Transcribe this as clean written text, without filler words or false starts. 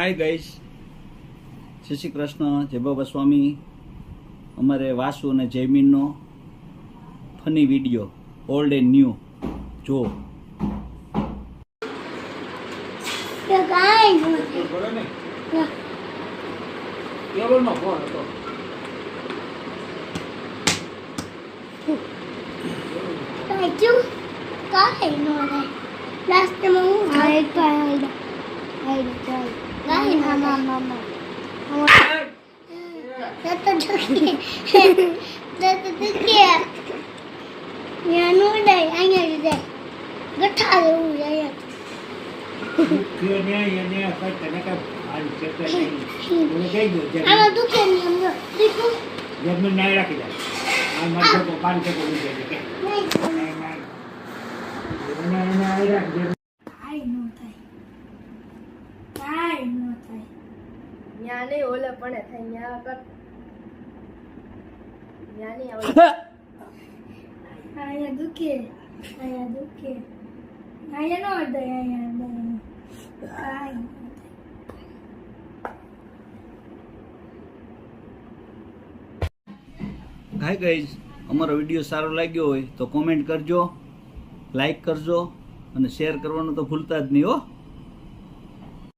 Hi guys, જય શ્રી કૃષ્ણ, જય બાબા સ્વામી. અમારે વાસુ અને જયમીનનો funny video old and new જો. નહીં ઓલે પણ થાય ન્યા કર ન્યા નહીં આવે આયા દુખે આયા નો અડે આયા હાય ગાઈસ, અમારો વિડીયો સારો લાગ્યો હોય તો કોમેન્ટ કરજો, લાઈક કરજો અને શેર કરવાનું તો ભૂલતા જ નહીં હો.